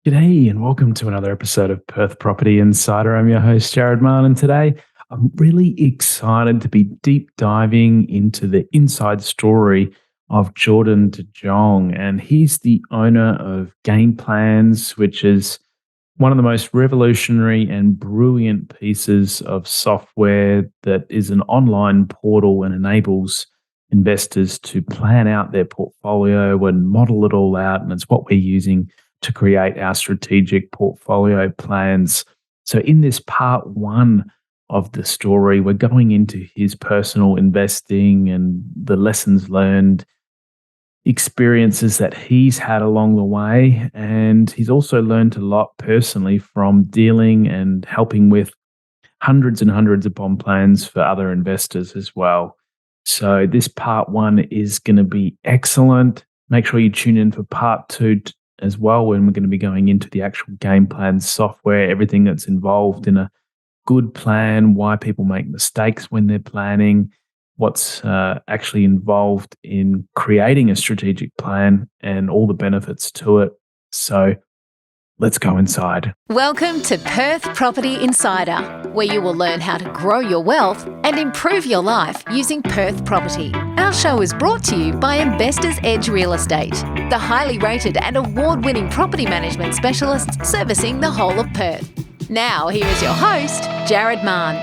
G'day and welcome to another episode of Perth Property Insider. I'm your host, Jared Mann, and today I'm really excited to be deep diving into the inside story of Jordan de Jong. And he's the owner of Gameplans, which is one of the most revolutionary and brilliant pieces of software that is an online portal and enables investors to plan out their portfolio and model it all out. And it's what we're using to create our strategic portfolio plans. So, in this part one of the story, we're going into his personal investing and the lessons learned, experiences that he's had along the way. And he's also learned a lot personally from dealing and helping with hundreds and hundreds of bond plans for other investors as well. So, this part one is going to be excellent. Make sure you tune in for part two as well, when we're going to be going into the actual game plan software, everything that's involved in a good plan, why people make mistakes when they're planning, what's actually involved in creating a strategic plan, and all the benefits to it. So let's go inside. Welcome to Perth Property Insider, where you will learn how to grow your wealth and improve your life using Perth Property. Our show is brought to you by Investors Edge Real Estate, the highly rated and award-winning property management specialists servicing the whole of Perth. Now, here is your host, Jared Mann.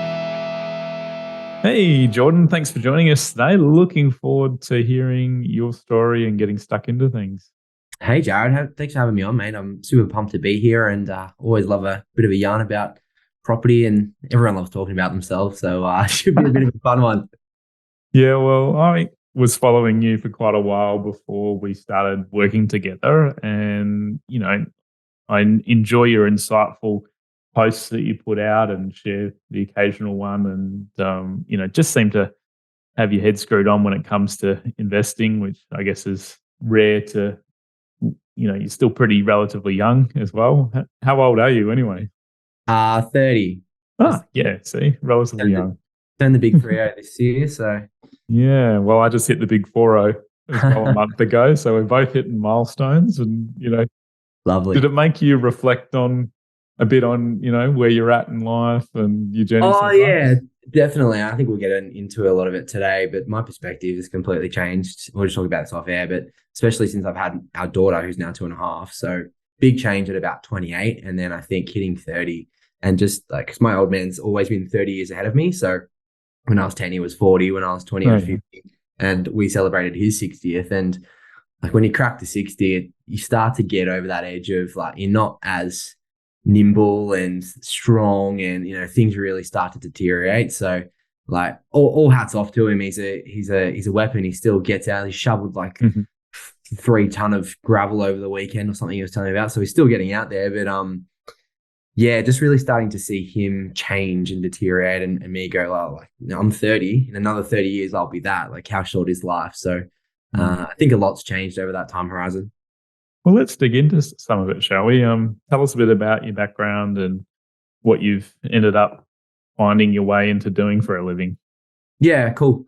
Hey, Jordan, thanks for joining us today. Looking forward to hearing your story and getting stuck into things. Hey, Jared. Thanks for having me on, mate. I'm super pumped to be here and always love a bit of a yarn about property, and everyone loves talking about themselves. So it should be a bit of a fun one. Yeah, well, I was following you for quite a while before we started working together. And, I enjoy your insightful posts that you put out and share the occasional one. And, just seem to have your head screwed on when it comes to investing, which I guess is rare to. You're still pretty relatively young as well. How old are you anyway? 30. Yeah, see, relatively young. Turned the big 30 this year, so. Yeah, well, I just hit the big 40 as well a month ago, so we're both hitting milestones and, Lovely. Did it make you reflect on a bit on, where you're at in life and your journey? Oh, yeah, definitely. I think we'll get into a lot of it today, but my perspective has completely changed. We'll just talk about this off air, but especially since I've had our daughter, who's now 2.5. So big change at about 28. And then I think hitting 30 and just like, because my old man's always been 30 years ahead of me. So when I was 10, he was 40. When I was 20, I was 50. And we celebrated his 60th. And like when you crack the 60, you start to get over that edge of like, you're not as nimble and strong, and things really start to deteriorate. So like all hats off to him. He's a weapon. He still gets out. He shoveled like 3 ton of gravel over the weekend or something he was telling me about. So he's still getting out there, but just really starting to see him change and deteriorate, and me go, oh, like, I'm 30. In another 30 years, I'll be that. Like, how short is life? So I think a lot's changed over that time horizon. Well, let's dig into some of it, shall we? Tell us a bit about your background and what you've ended up finding your way into doing for a living. Yeah, cool.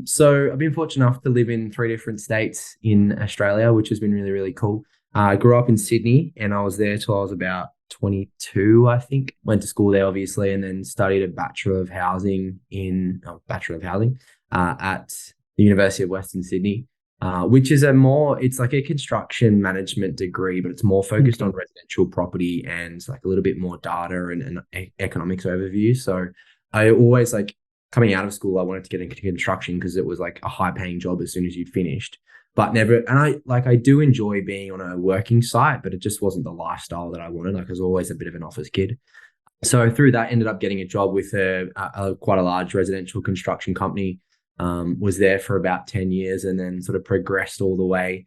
So I've been fortunate enough to live in 3 different states in Australia, which has been really, really cool. I grew up in Sydney, and I was there till I was about 22, I think. Went to school there, obviously, and then studied a Bachelor of Housing at the University of Western Sydney. Which is it's like a construction management degree, but it's more focused on residential property and like a little bit more data and economics overview. So I always coming out of school, I wanted to get into construction because it was like a high paying job as soon as you'd finished, but never. And I do enjoy being on a working site, but it just wasn't the lifestyle that I wanted. Like I was always a bit of an office kid. So through that, ended up getting a job with quite a large residential construction company. Was there for about 10 years, and then sort of progressed all the way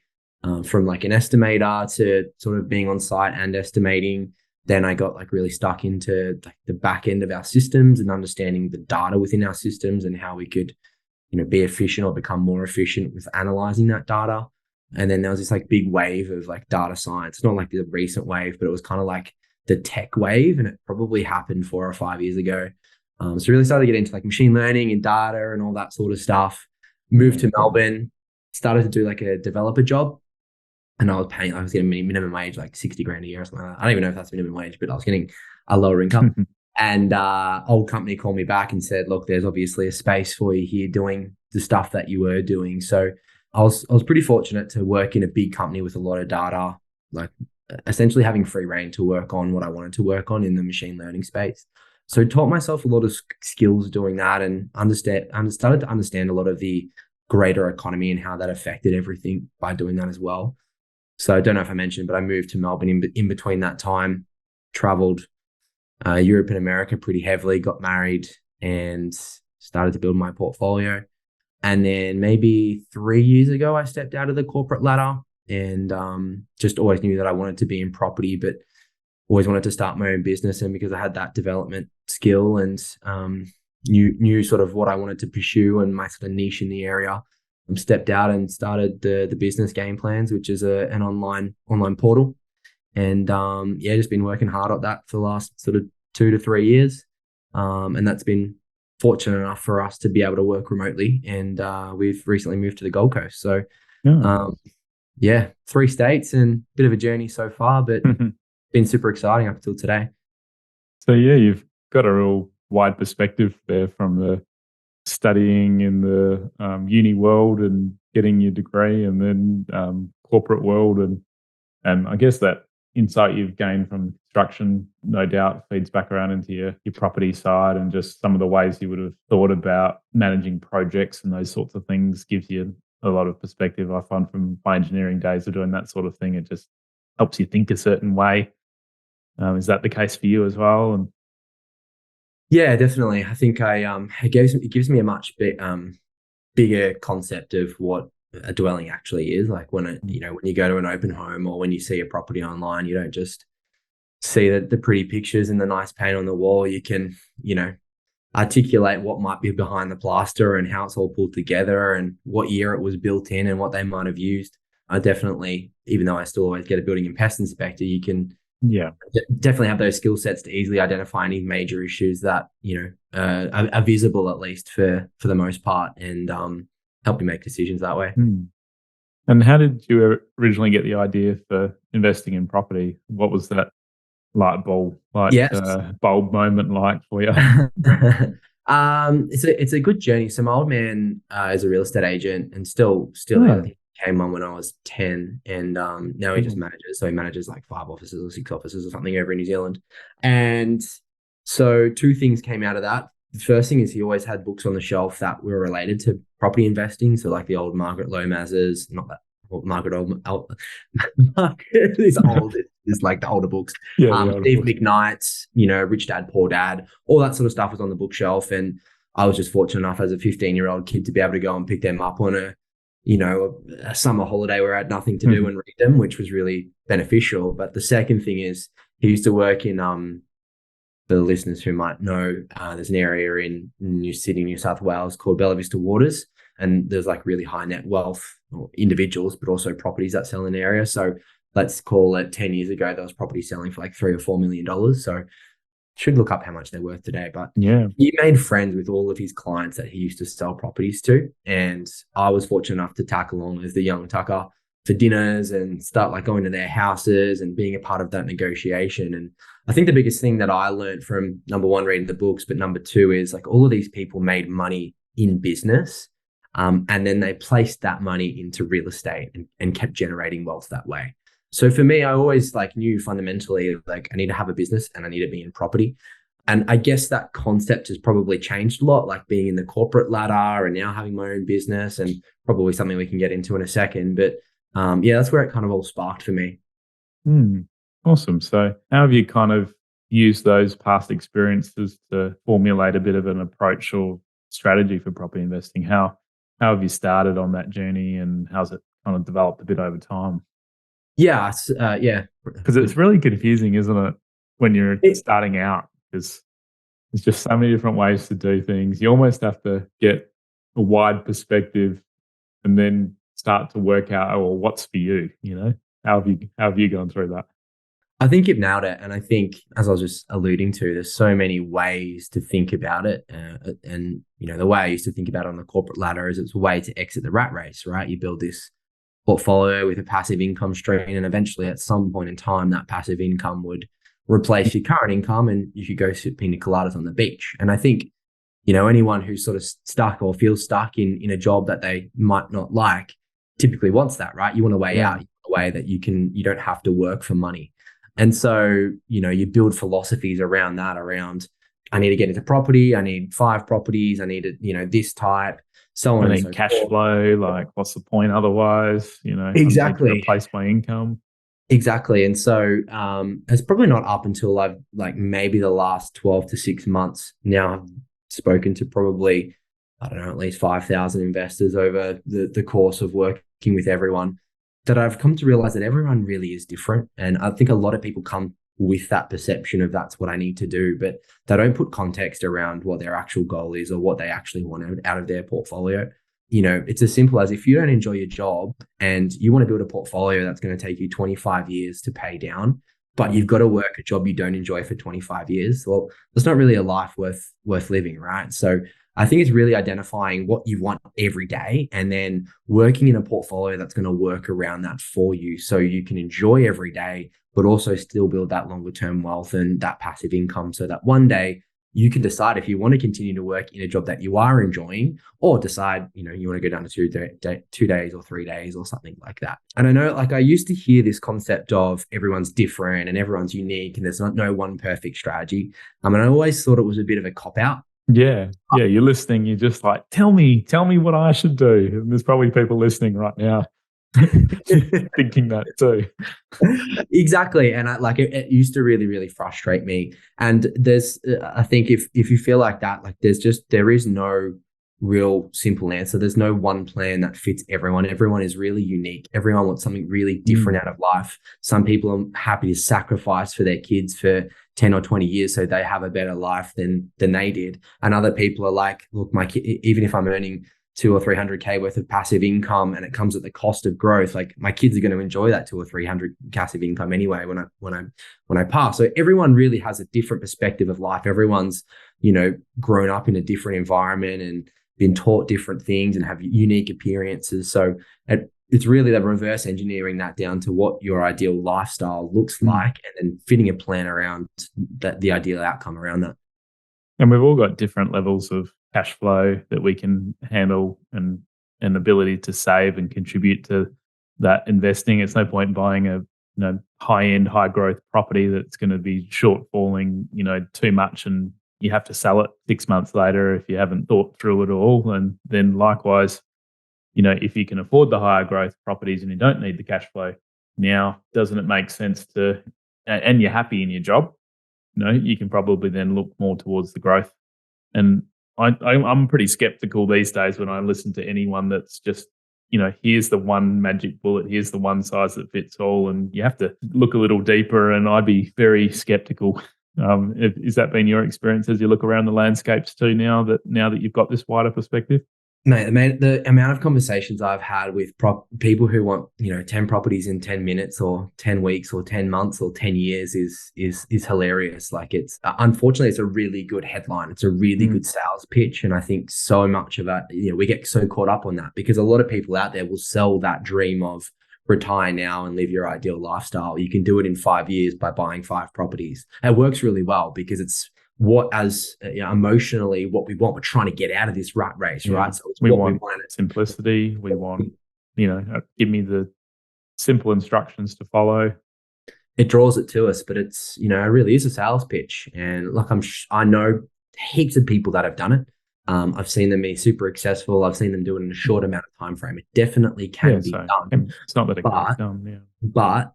from like an estimator to sort of being on site and estimating. Then I got like really stuck into like the back end of our systems and understanding the data within our systems and how we could, be efficient or become more efficient with analyzing that data. And then there was this like big wave of like data science. It's not like the recent wave, but it was kind of like the tech wave, and it probably happened 4 or 5 years ago. So really started to get into like machine learning and data and all that sort of stuff. Moved to Melbourne, started to do like a developer job. and I was getting minimum wage, like 60 grand a year or something like that. I don't even know if that's minimum wage, but I was getting a lower income. And old company called me back and said, look, there's obviously a space for you here doing the stuff that you were doing. So I was pretty fortunate to work in a big company with a lot of data, like essentially having free reign to work on what I wanted to work on in the machine learning space. So taught myself a lot of skills doing that, and started to understand a lot of the greater economy and how that affected everything by doing that as well. So I don't know if I mentioned, but I moved to Melbourne in between that time, traveled Europe and America pretty heavily, got married, and started to build my portfolio. And then maybe 3 years ago, I stepped out of the corporate ladder, and just always knew that I wanted to be in property, but always wanted to start my own business. And because I had that development skill and knew sort of what I wanted to pursue and my sort of niche in the area, stepped out and started the business Gameplans, which is an online portal. And just been working hard at that for the last sort of 2 to 3 years. And that's been fortunate enough for us to be able to work remotely. And we've recently moved to the Gold Coast. So 3 states and a bit of a journey so far, but been super exciting up until today. So yeah, you've got a real wide perspective there from the studying in the uni world and getting your degree, and then corporate world, and I guess that insight you've gained from construction no doubt feeds back around into your property side, and just some of the ways you would have thought about managing projects and those sorts of things gives you a lot of perspective. I find from my engineering days of doing that sort of thing, it just helps you think a certain way. Is that the case for you as well? And yeah, definitely. I think it gives me a much bigger concept of what a dwelling actually is. Like when you go to an open home or when you see a property online, you don't just see the pretty pictures and the nice paint on the wall. You can, articulate what might be behind the plaster and how it's all pulled together and what year it was built in and what they might have used. I definitely, even though I still always get a building and pest inspector, you can definitely have those skill sets to easily identify any major issues that are visible, at least for the most part, and help you make decisions that way. And how did you originally get the idea for investing in property? What was that light bulb bulb moment like for you? It's a good journey. So my old man is a real estate agent and still I think came on when I was 10, and now he just manages. So he manages like 5 offices or 6 offices or something over in New Zealand. And so 2 things came out of that. The first thing is he always had books on the shelf that were related to property investing. So like the old Margaret Lomas's, not that old Margaret Margaret is old. It's like the older books. Steve McKnight's, Rich Dad, Poor Dad, all that sort of stuff was on the bookshelf. And I was just fortunate enough as a 15-year-old kid to be able to go and pick them up on a summer holiday where I had nothing to do and read them, which was really beneficial. But the second thing is he used to work in, for the listeners who might know, there's an area in New South Wales called Bella Vista Waters. And there's like really high net wealth individuals, but also properties that sell in the area. So let's call it 10 years ago, there was property selling for like $3 or $4 million. So should look up how much they're worth today. But he made friends with all of his clients that he used to sell properties to. And I was fortunate enough to tack along as the young tucker for dinners and start like going to their houses and being a part of that negotiation. And I think the biggest thing that I learned from, number one, reading the books, but number 2 is like all of these people made money in business. And then they placed that money into real estate and kept generating wealth that way. So for me, I always knew fundamentally I need to have a business and I need to be in property. And I guess that concept has probably changed a lot, like being in the corporate ladder and now having my own business, and probably something we can get into in a second. But that's where it kind of all sparked for me. Awesome. So how have you kind of used those past experiences to formulate a bit of an approach or strategy for property investing? How have you started on that journey, and how's it kind of developed a bit over time? Because it's really confusing, isn't it, when you're starting out, because there's just so many different ways to do things. You almost have to get a wide perspective and then start to work out, what's for you, How have you gone through that? I think you've nailed it. And I think, as I was just alluding to, there's so many ways to think about it. And the way I used to think about it on the corporate ladder is it's a way to exit the rat race, right? You build this portfolio with a passive income stream, and eventually at some point in time that passive income would replace your current income and you could go sip pina coladas on the beach. And I think, anyone who's sort of stuck or feels stuck in a job that they might not like typically wants that, right? You want a way out, a way that you don't have to work for money. And so, you build philosophies around that, around I need to get into property, I need 5 properties, I need this type, so on I and need so cash forth. flow. Like, what's the point otherwise? I need to Exactly. replace my income. Exactly. And so it's probably not up until I've maybe the last 12 to 6 months now I've spoken to probably, I don't know, at least 5,000 investors over the course of working with everyone, that I've come to realize that everyone really is different. And I think a lot of people come with that perception of that's what I need to do, but they don't put context around what their actual goal is or what they actually want out of their portfolio. It's as simple as if you don't enjoy your job and you want to build a portfolio that's going to take you 25 years to pay down, but you've got to work a job you don't enjoy for 25 years. Well, that's not really a life worth living, right? So I think it's really identifying what you want every day and then working in a portfolio that's going to work around that for you so you can enjoy every day, but also still build that longer term wealth and that passive income so that one day you can decide if you want to continue to work in a job that you are enjoying, or decide, you want to go down to 2 days or 3 days or something like that. And I know, I used to hear this concept of everyone's different and everyone's unique and there's no one perfect strategy. And I always thought it was a bit of a cop out. Yeah. You're listening. You're just like, tell me what I should do. And there's probably people listening right now thinking that too. Exactly. And it used to really, really frustrate me. And there's, I think if you feel like that, there is no real simple answer. There's no one plan that fits everyone. Everyone is really unique. Everyone wants something really different out of life. Some people are happy to sacrifice for their kids for 10 or 20 years so they have a better life than they did. And other people are like, look, my kid, even if I'm earning 200 or 300K worth of passive income and it comes at the cost of growth, my kids are going to enjoy that 200 or 300 passive income anyway when I pass. So everyone really has a different perspective of life. Everyone's grown up in a different environment and been taught different things and have unique appearances. So it's really the reverse engineering that down to what your ideal lifestyle looks like and then fitting a plan around the ideal outcome around that. And we've all got different levels of cash flow that we can handle and an ability to save and contribute to that investing. It's no point buying a high-end, high-growth property that's going to be shortfalling, too much, and you have to sell it 6 months later if you haven't thought through it all. And then likewise, if you can afford the higher growth properties and you don't need the cash flow now, doesn't it make sense to, and you're happy in your job, you can probably then look more towards the growth. And I'm pretty skeptical these days when I listen to anyone that's just, here's the one magic bullet, here's the one size that fits all, and you have to look a little deeper. And I'd be very skeptical. Has that been your experience as you look around the landscapes too now that you've got this wider perspective? Mate, the amount of conversations I've had with people who want 10 properties in 10 minutes or 10 weeks or 10 months or 10 years is hilarious. It's unfortunately it's a really good headline. It's a really good sales pitch, and I think so much of that, we get so caught up on that because a lot of people out there will sell that dream of retire now and live your ideal lifestyle. You can do it in 5 years by buying 5 properties. It works really well because it's emotionally what we want. We're trying to get out of this rat race, right? So it's we what want we want. simplicity. We want, give me the simple instructions to follow. It draws it to us, but it's, it really is a sales pitch. And I know heaps of people that have done it. I've seen them be super successful. I've seen them do it in a short amount of time frame. It definitely can be done. It's not that it can be done, yeah. But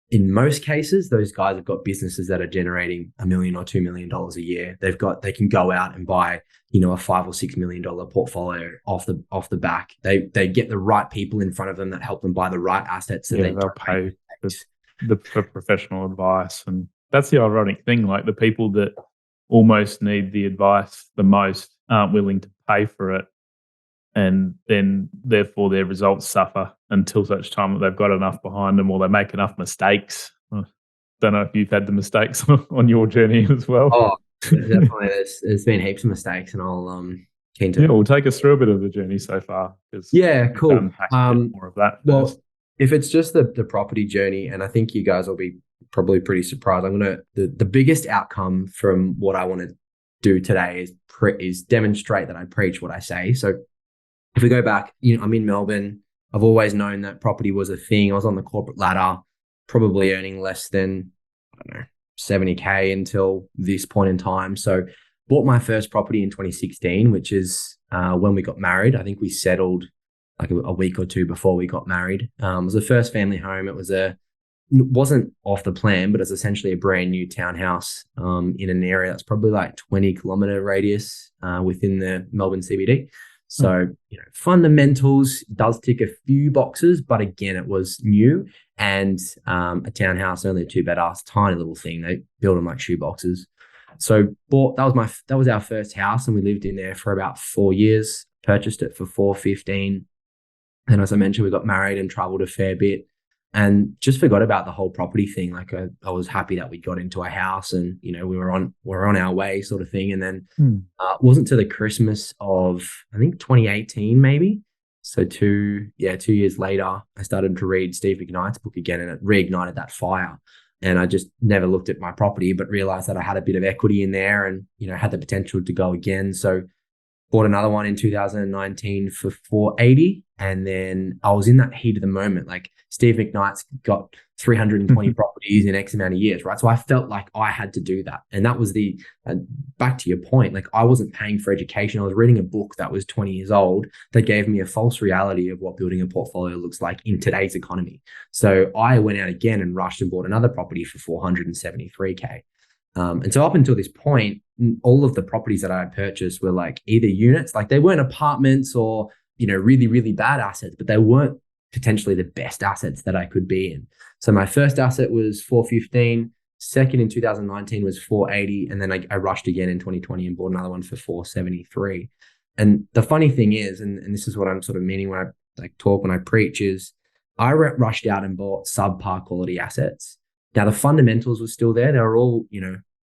in most cases, those guys have got businesses that are generating $1 million or $2 million a year. They can go out and buy, a $5 or $6 million portfolio off the back. They get the right people in front of them that help them buy the right assets. So they'll pay for professional advice. And that's the ironic thing. The people that almost need the advice the most aren't willing to pay for it. And then therefore their results suffer until such time that they've got enough behind them or they make enough mistakes. I don't know if you've had the mistakes on your journey as well. Oh, definitely. There's been heaps of mistakes, and I'll keen to. Yeah, we'll take us through a bit of the journey so far. Yeah, cool. More of that. Well, if it's just the property journey, and I think you guys will be probably pretty surprised. The biggest outcome from what I want to do today is demonstrate that I preach what I say. So if we go back, I'm in Melbourne. I've always known that property was a thing. I was on the corporate ladder, probably earning less than, I don't know, 70K until this point in time. So bought my first property in 2016, which is when we got married. I think we settled like a week or two before we got married. It was a first family home. It wasn't off the plan, but it's essentially a brand new townhouse in an area that's probably like 20-kilometer radius within the Melbourne CBD. So, fundamentals does tick a few boxes, but again, it was new and a townhouse, only a 2-bed, tiny little thing. They build them like shoe boxes. So that was our first house, and we lived in there for about 4 years. Purchased it for $415. And as I mentioned, we got married and traveled a fair bit, and just forgot about the whole property thing. Like I was happy that we got into a house, and we were on our way, sort of thing. And then wasn't to the Christmas of, I think, 2018 maybe. So 2 years later, I started to read Steve McKnight's book again, and it reignited that fire. And I just never looked at my property, but realized that I had a bit of equity in there, and had the potential to go again. So bought another one in 2019 for $480. And then I was in that heat of the moment. Like Steve McKnight's got 320 properties in X amount of years, right? So I felt like I had to do that. And that was back to your point, like I wasn't paying for education. I was reading a book that was 20 years old that gave me a false reality of what building a portfolio looks like in today's economy. So I went out again and rushed and bought another property for $473K. And so up until this point, all of the properties that I had purchased were like either units, like they weren't apartments or, really, really bad assets, but they weren't potentially the best assets that I could be in. So my first asset was $415, second in 2019 was $480. And then I rushed again in 2020 and bought another one for $473. And the funny thing is, and this is what I'm sort of meaning when I when I preach, is I rushed out and bought subpar quality assets. Now the fundamentals were still there. They were all,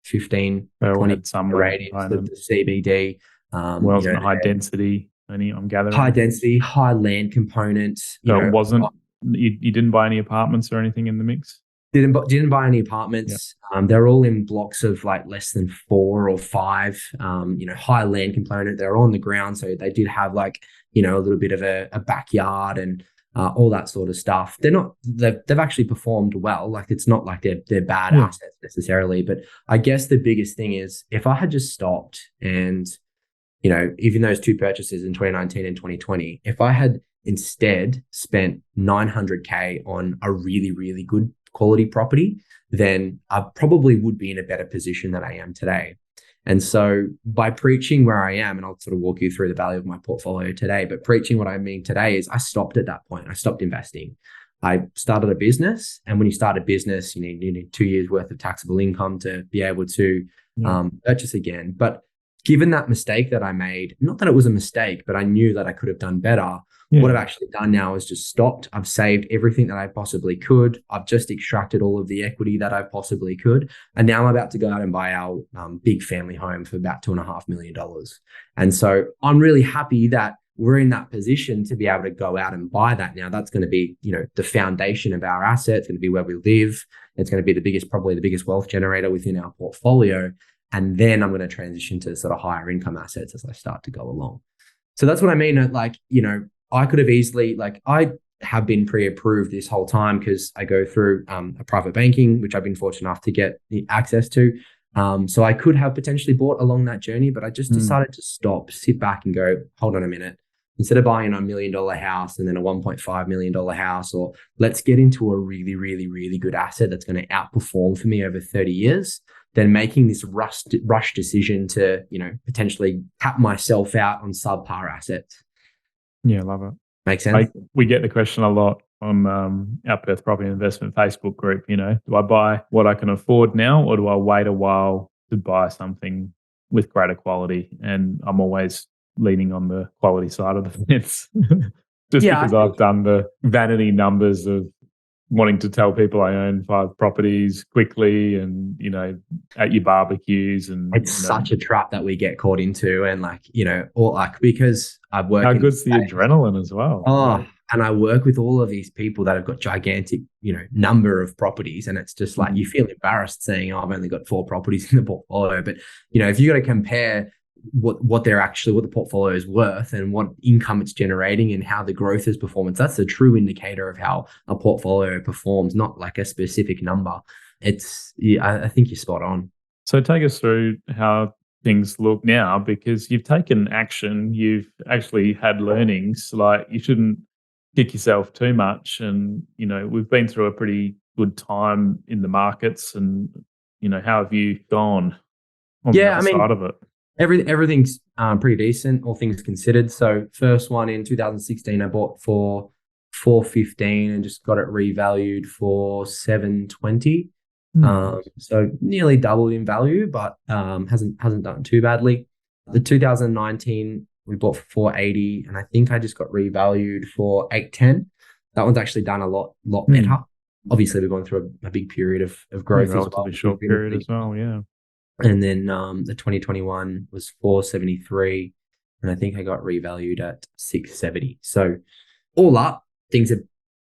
15, 20 radius of the CBD. High density. I'm gathering high density, high land components. It wasn't. You didn't buy any apartments or anything in the mix. Didn't buy any apartments. Yep. They're all in blocks of like less than 4 or 5. High land component. They're on the ground, so they did have like a little bit of a backyard and all that sort of stuff. They've actually performed well. Like it's not like they're bad assets necessarily, but I guess the biggest thing is if I had just stopped and even those 2 purchases in 2019 and 2020, if I had instead spent $900K on a really, really good quality property, then I probably would be in a better position than I am today. And so by preaching where I am, and I'll sort of walk you through the value of my portfolio today, but preaching what I mean today is I stopped at that point. I stopped investing. I started a business. And when you start a business, you need 2 years worth of taxable income to be able to purchase again. But given that mistake that I made, not that it was a mistake, but I knew that I could have done better. What I've actually done now is just stopped. I've saved everything that I possibly could. I've just extracted all of the equity that I possibly could. And now I'm about to go out and buy our big family home for about $2.5 million. And so I'm really happy that we're in that position to be able to go out and buy that. Now that's going to be, the foundation of our asset. It's going to be where we live. It's going to be probably the biggest wealth generator within our portfolio. And then I'm going to transition to sort of higher income assets as I start to go along. So that's what I mean. I could have easily, I have been pre-approved this whole time because I go through a private banking, which I've been fortunate enough to get access to. So I could have potentially bought along that journey, but I just decided to stop, sit back and go, hold on a minute. Instead of buying a $1 million house and then a $1.5 million house, or let's get into a really, really, really good asset that's going to outperform for me over 30 years, then making this rush decision to, potentially cap myself out on subpar assets. Yeah, love it. Makes sense. We get the question a lot on our Perth Property Investment Facebook group. Do I buy what I can afford now, or do I wait a while to buy something with greater quality? And I'm always leaning on the quality side of the fence, because I've done the vanity numbers of wanting to tell people I own 5 properties quickly and, at your barbecues. And it's such a trap that we get caught into. And because I've worked. How good's the adrenaline as well? Oh, And I work with all of these people that have got gigantic, number of properties. And it's just like, you feel embarrassed saying, oh, I've only got 4 properties in the portfolio. But, if you got to compare what the portfolio is worth and what income it's generating and how the growth is performance, that's a true indicator of how a portfolio performs, not like a specific number. I think you're spot on. So take us through how things look now, because you've taken action, you've actually had learnings. Like, you shouldn't kick yourself too much. And, we've been through a pretty good time in the markets. And, how have you gone on the other side of it? Everything's pretty decent, all things considered. So first one in 2016, I bought for 415 and just got it revalued for 720. So nearly doubled in value, but hasn't done too badly. The 2019 we bought for 480, and I think I just got revalued for 810. That one's actually done a lot better. Obviously, we're going through a big period of growth as well. Relatively short period as well, yeah. And then the 2021 was 473, and I think I got revalued at 670. So all up, things have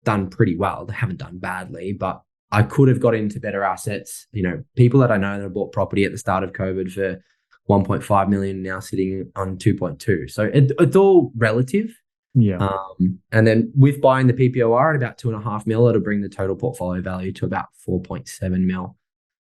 done pretty well. They haven't done badly, but I could have got into better assets. People that I know that have bought property at the start of COVID for 1.5 million now sitting on 2.2. So it's all relative. Yeah. And then with buying the PPOR at about 2.5 mil, it'll bring the total portfolio value to about 4.7 mil.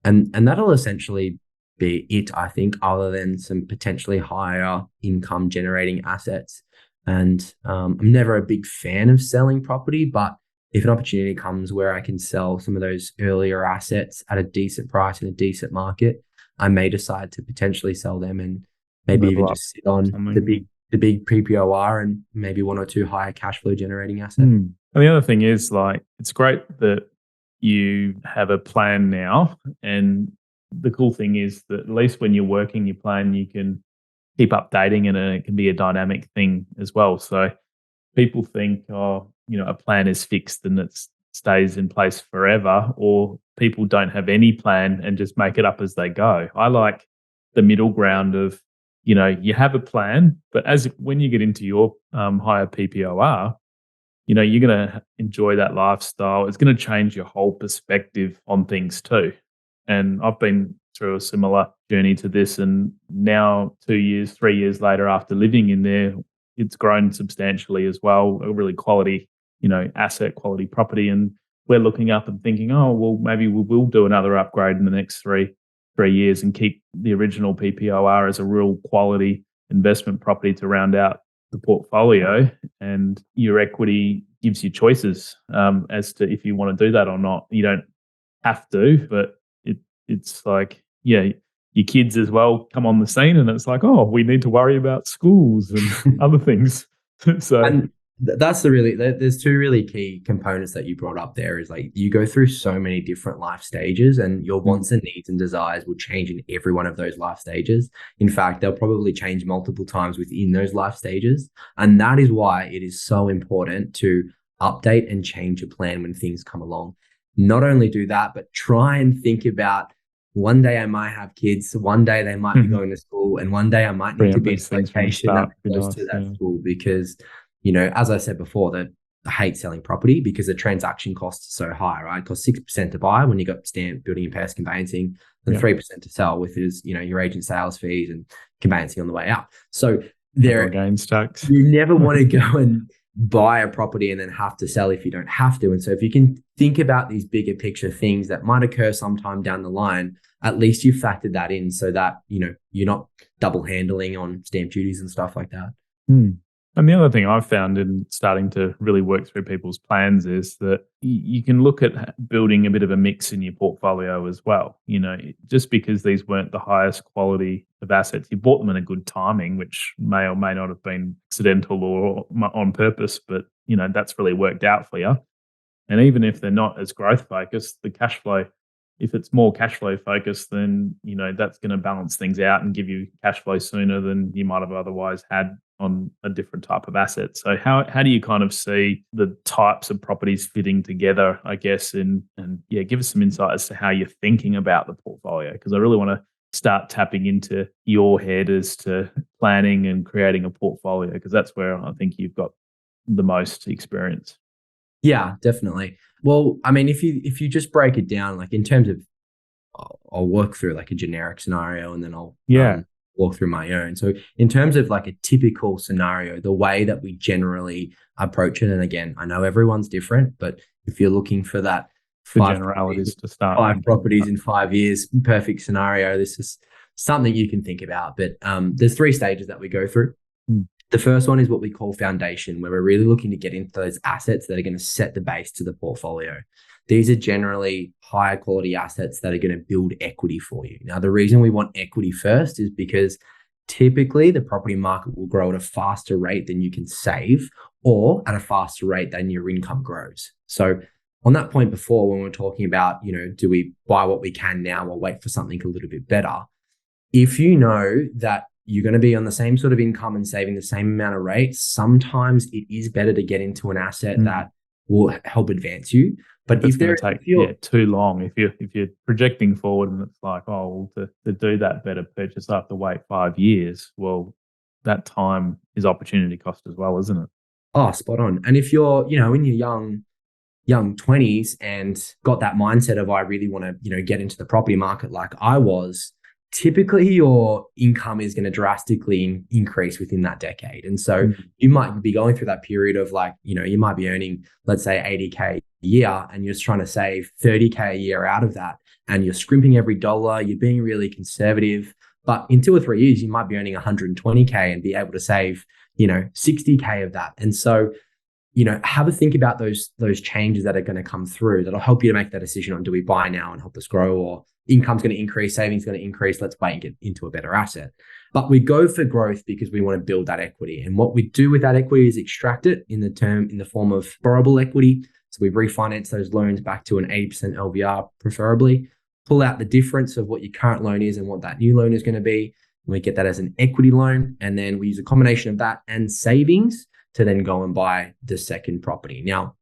And that'll essentially be it, I think, other than some potentially higher income generating assets. And I'm never a big fan of selling property, but if an opportunity comes where I can sell some of those earlier assets at a decent price in a decent market, I may decide to potentially sell them and maybe even just sit on the big PPOR and maybe 1 or 2 higher cash flow generating assets. And the other thing is, like, it's great that you have a plan now. And the cool thing is that at least when you're working your plan, you can keep updating it, and it can be a dynamic thing as well. So people think, a plan is fixed and it stays in place forever, or people don't have any plan and just make it up as they go. I like the middle ground of, you have a plan, but when you get into your higher PPOR, you're going to enjoy that lifestyle. It's going to change your whole perspective on things too. And I've been through a similar journey to this, and now 2 years, 3 years later, after living in there, it's grown substantially as well. A really quality, asset, quality property. And we're looking up and thinking, oh, well, maybe we will do another upgrade in the next three years and keep the original PPOR as a real quality investment property to round out the portfolio. And your equity gives you choices as to if you want to do that or not. You don't have to, but it's like, yeah, your kids as well come on the scene, and it's like, oh, we need to worry about schools and other things. So, and that's there's 2 really key components that you brought up there. Is like, you go through so many different life stages, and your wants and needs and desires will change in every one of those life stages. In fact, they'll probably change multiple times within those life stages. And that is why it is so important to update and change your plan when things come along. Not only do that, but try and think about, one day I might have kids, one day they might be going to school, and one day I might need to be in a location that close to that school. Because, as I said before, that I hate selling property because the transaction costs are so high, right? It costs 6% to buy when you got stamp, building and pest, conveyancing, and 3% to sell, with is, your agent sales fees and conveyancing on the way out. So gains tax. You never want to go and buy a property and then have to sell if you don't have to. And so if you can think about these bigger picture things that might occur sometime down the line, at least you've factored that in so that, you're not double handling on stamp duties and stuff like that. And the other thing I've found in starting to really work through people's plans is that you can look at building a bit of a mix in your portfolio as well. Just because these weren't the highest quality of assets, you bought them in a good timing, which may or may not have been accidental or on purpose, but, that's really worked out for you. And even if they're not as growth focused, the cash flow, if it's more cash flow focused, then, that's going to balance things out and give you cash flow sooner than you might have otherwise had on a different type of asset. So how do you kind of see the types of properties fitting together, I guess, and give us some insight as to how you're thinking about the portfolio? Because I really want to start tapping into your head as to planning and creating a portfolio, because that's where I think you've got the most experience. Yeah, definitely. Well, I mean, if you just break it down, like in terms of, I'll work through like a generic scenario and then I'll walk through my own. So in terms of like a typical scenario, the way that we generally approach it, and again, I know everyone's different, but if you're looking for that the generalities to start, 5 properties in 5 years, perfect scenario, this is something you can think about. But there's 3 stages that we go through. The first one is what we call foundation, where we're really looking to get into those assets that are going to set the base to the portfolio. These are generally higher quality assets that are going to build equity for you. Now, the reason we want equity first is because typically the property market will grow at a faster rate than you can save, or at a faster rate than your income grows. So on that point before, when we're talking about, do we buy what we can now or wait for something a little bit better? If you know that you're going to be on the same sort of income and saving the same amount of rates, sometimes it is better to get into an asset that will help advance you. But if they're take too long, if you're projecting forward and it's like, to do that better purchase, I have to wait 5 years. Well, that time is opportunity cost as well, isn't it? Oh, spot on. And if you're, in your young 20s and got that mindset of I really want to, get into the property market like I was, typically your income is going to drastically increase within that decade. And so you might be going through that period of like, you might be earning, let's say 80K a year, and you're just trying to save 30K a year out of that. And you're scrimping every dollar, you're being really conservative. But in 2 or 3 years, you might be earning 120K and be able to save, 60K of that. And so, have a think about those changes that are going to come through that'll help you to make that decision on, do we buy now and help us grow, or income's going to increase, savings going to increase, let's wait and get into a better asset. But we go for growth because we want to build that equity. And what we do with that equity is extract it in the form of borrowable equity. So we refinance those loans back to an 80% LVR, preferably, pull out the difference of what your current loan is and what that new loan is going to be. And we get that as an equity loan. And then we use a combination of that and savings to then go and buy the second property. Now,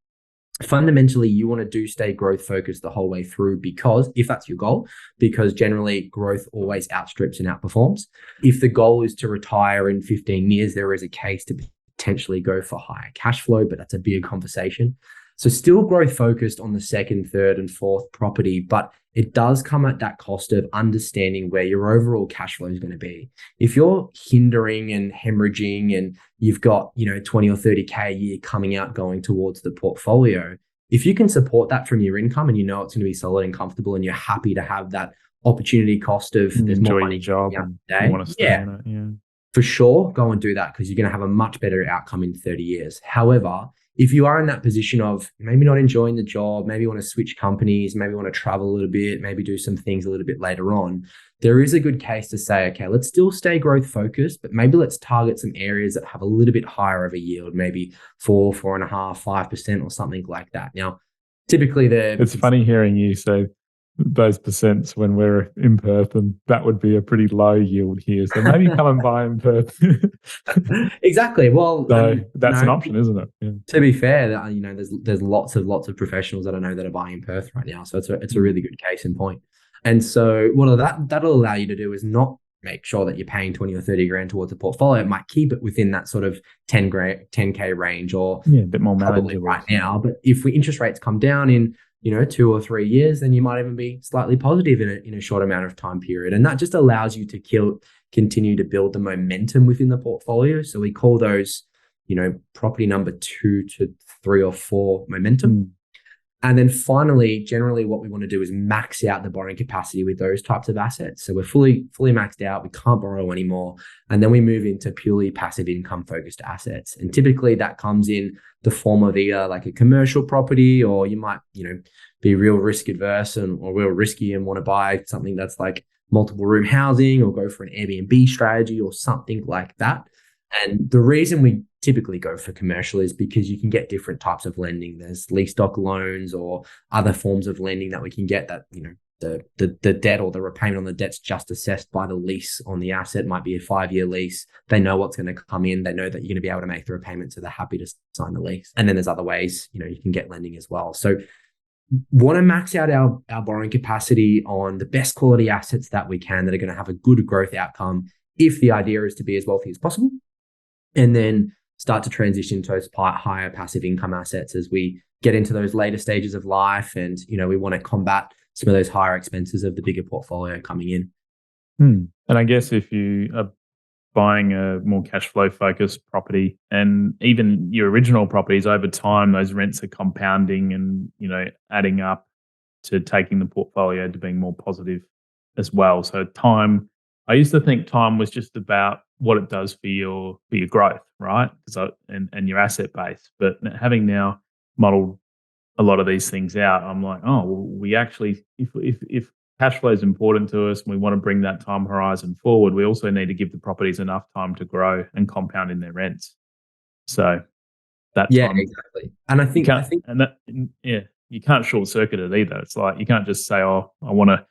fundamentally, you want to stay growth focused the whole way through, because if that's your goal, because generally growth always outstrips and outperforms. If the goal is to retire in 15 years, there is a case to potentially go for higher cash flow, but that's a bigger conversation. So still growth focused on the second, third, and fourth property, but it does come at that cost of understanding where your overall cash flow is going to be. If you're hindering and hemorrhaging and you've got, 20 or 30K a year coming out going towards the portfolio, if you can support that from your income and it's going to be solid and comfortable and you're happy to have that opportunity cost of there's more money job and you want to stay in it, yeah. For sure, go and do that, because you're going to have a much better outcome in 30 years. However, if you are in that position of maybe not enjoying the job, maybe you want to switch companies, maybe you want to travel a little bit, maybe do some things a little bit later on, there is a good case to say, okay, let's still stay growth focused, but maybe let's target some areas that have a little bit higher of a yield, maybe 4.5%, 5% or something like that. Now, typically it's funny hearing you say those percents when we're in Perth, and that would be a pretty low yield here. So maybe come and buy in Perth. Exactly. Well, so that's an option, isn't it? Yeah. To be fair, there's lots of professionals that I know that are buying in Perth right now. So it's a really good case in point. And so what that'll allow you to do is not make sure that you're paying 20 or 30 grand towards a portfolio. It might keep it within that sort of 10K range, or a bit more manageable right now. But if interest rates come down in 2 or 3 years, then you might even be slightly positive in a short amount of time period. And that just allows you to continue to build the momentum within the portfolio. So we call those, property number 2 to 3 or 4 momentum. And then finally, generally what we want to do is max out the borrowing capacity with those types of assets. So we're fully maxed out. We can't borrow anymore. And then we move into purely passive income focused assets. And typically that comes in the form of either like a commercial property, or you might, be real risk adverse or real risky and want to buy something that's like multiple room housing, or go for an Airbnb strategy or something like that. And the reason we typically go for commercial is because you can get different types of lending. There's lease stock loans or other forms of lending that we can get that, the debt or the repayment on the debt's just assessed by the lease on the asset. It might be a 5-year lease. They know what's going to come in. They know that you're going to be able to make the repayment, so they're happy to sign the lease. And then there's other ways, you can get lending as well. So want to max out our borrowing capacity on the best quality assets that we can, that are going to have a good growth outcome if the idea is to be as wealthy as possible. And then start to transition to those higher passive income assets as we get into those later stages of life. And, we want to combat some of those higher expenses of the bigger portfolio coming in. And I guess if you are buying a more cash flow focused property, and even your original properties over time, those rents are compounding and, adding up to taking the portfolio to being more positive as well. So time, I used to think time was just about what it does for your growth, right? And your asset base. But having now modeled a lot of these things out, I'm like, oh, well, we actually, if cash flow is important to us and we want to bring that time horizon forward, we also need to give the properties enough time to grow and compound in their rents. So that time, exactly. And I think, you can't short circuit it either. It's like you can't just say, oh, I want to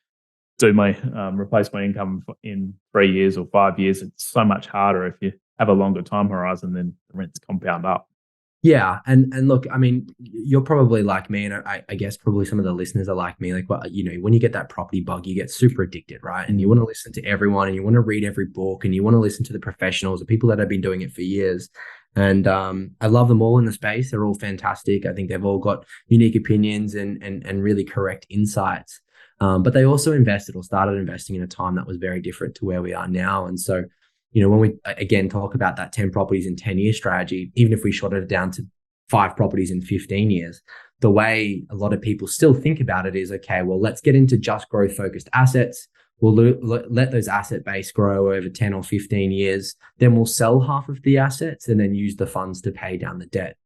do my replace my income in 3 years or 5 years. It's so much harder if you have a longer time horizon, then the rents compound up. Yeah. And look, I mean, you're probably like me, and I guess probably some of the listeners are like me. Like, well, when you get that property bug, you get super addicted, right? And you want to listen to everyone, and you want to read every book, and you want to listen to the professionals, the people that have been doing it for years. And I love them all in the space. They're all fantastic. I think they've all got unique opinions and really correct insights. But they also invested or started investing in a time that was very different to where we are now. And so, when we, again, talk about that 10 properties in 10-year strategy, even if we shot it down to 5 properties in 15 years, the way a lot of people still think about it is, okay, well, let's get into just growth-focused assets. We'll let those asset base grow over 10 or 15 years. Then we'll sell half of the assets and then use the funds to pay down the debt.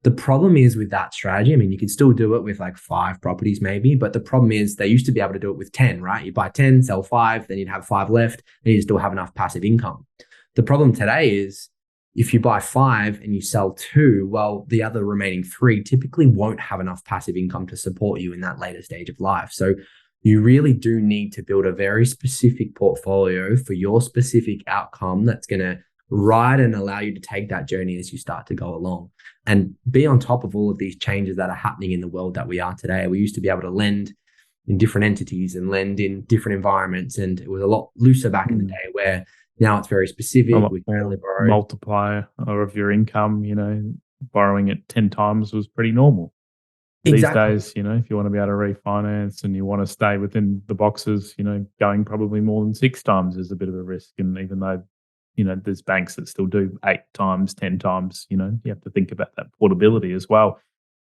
The problem is with that strategy, I mean, you can still do it with like 5 properties maybe, but the problem is they used to be able to do it with 10, right? You buy 10, sell 5, then you'd have 5 left, and you still have enough passive income. The problem today is if you buy 5 and you sell 2, well, the other remaining 3 typically won't have enough passive income to support you in that later stage of life. So you really do need to build a very specific portfolio for your specific outcome that's going to ride and allow you to take that journey as you start to go along and be on top of all of these changes that are happening in the world that we are today. We used to be able to lend in different entities and lend in different environments, and it was a lot looser back in the day, where now it's very specific. We can only borrow multiplier of your income, borrowing it 10 times was pretty normal. Exactly. These days, if you want to be able to refinance and you want to stay within the boxes, going probably more than 6 times is a bit of a risk. And even though, there's banks that still do 8 times, 10 times, you have to think about that portability as well,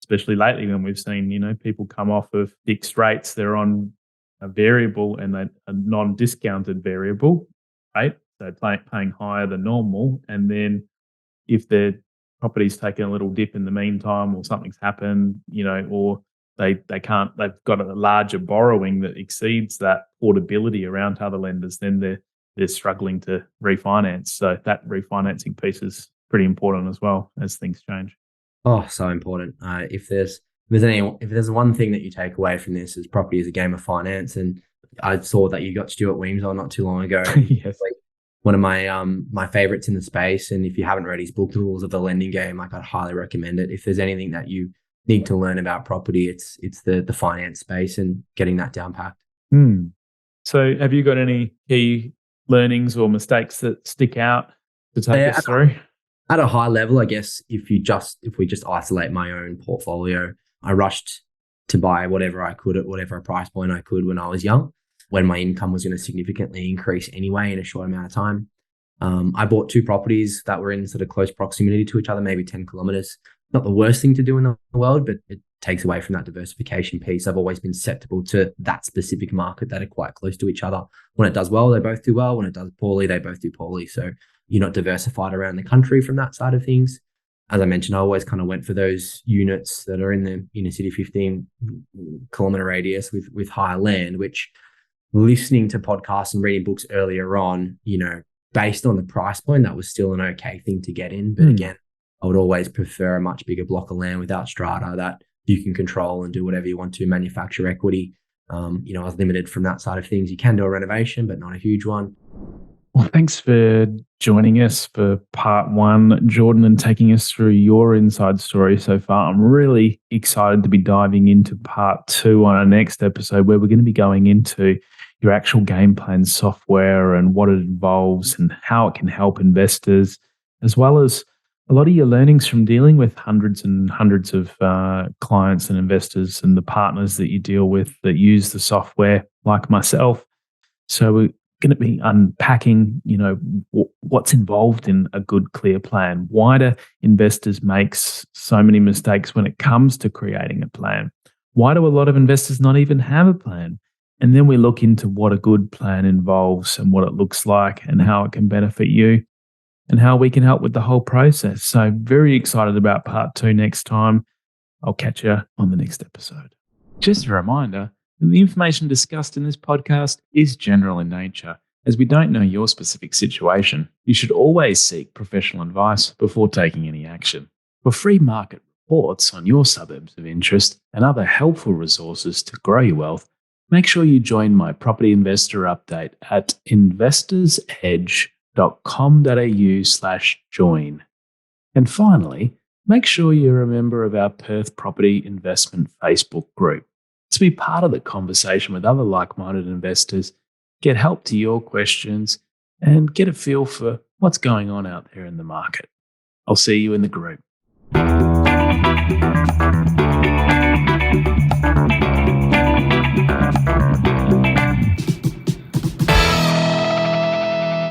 especially lately when we've seen, people come off of fixed rates. They're on a variable and a non-discounted variable, right? So paying higher than normal. And then if their property's taken a little dip in the meantime, or something's happened, or they've got a larger borrowing that exceeds that portability around to other lenders, then they're struggling to refinance. So that refinancing piece is pretty important as well as things change. Oh, so important. If there's one thing that you take away from this, is property is a game of finance. And I saw that you got Stuart Weems on not too long ago. Yes. One of my favorites in the space. And if you haven't read his book, The Rules of the Lending Game, I'd highly recommend it. If there's anything that you need to learn about property, it's the finance space and getting that down packed. So have you got any key learnings or mistakes that stick out to take us through? At a high level, I guess if we just isolate my own portfolio, I rushed to buy whatever I could at whatever price point I could when I was young, when my income was going to significantly increase anyway in a short amount of time. I bought 2 properties that were in sort of close proximity to each other, maybe 10 kilometers. Not the worst thing to do in the world, but it takes away from that diversification piece. I've always been susceptible to that specific market that are quite close to each other. When it does well, they both do well. When it does poorly, they both do poorly. So you're not diversified around the country from that side of things. As I mentioned, I always kind of went for those units that are in the inner city 15-kilometer radius with higher land, which, listening to podcasts and reading books earlier on, based on the price point, that was still an okay thing to get in. But again, I would always prefer a much bigger block of land without strata that you can control and do whatever you want to, manufacture equity. I was limited from that side of things. You can do a renovation, but not a huge one. Well, thanks for joining us for part 1, Jordan, and taking us through your inside story so far. I'm really excited to be diving into part 2 on our next episode, where we're going to be going into your actual Gameplan software and what it involves and how it can help investors, as well as A lot of your learnings from dealing with hundreds and hundreds of clients and investors and the partners that you deal with that use the software, like myself. So we're going to be unpacking, what's involved in a good, clear plan. Why do investors make so many mistakes when it comes to creating a plan? Why do a lot of investors not even have a plan? And then we look into what a good plan involves and what it looks like and how it can benefit you and how we can help with the whole process. So very excited about part 2 next time. I'll catch you on the next episode. Just a reminder, the information discussed in this podcast is general in nature. As we don't know your specific situation, you should always seek professional advice before taking any action. For free market reports on your suburbs of interest and other helpful resources to grow your wealth, make sure you join my property investor update at investorsedge.com.au/join. And finally, make sure you're a member of our Perth Property Investment Facebook group to be part of the conversation with other like-minded investors, get help to your questions, and get a feel for what's going on out there in the market. I'll see you in the group.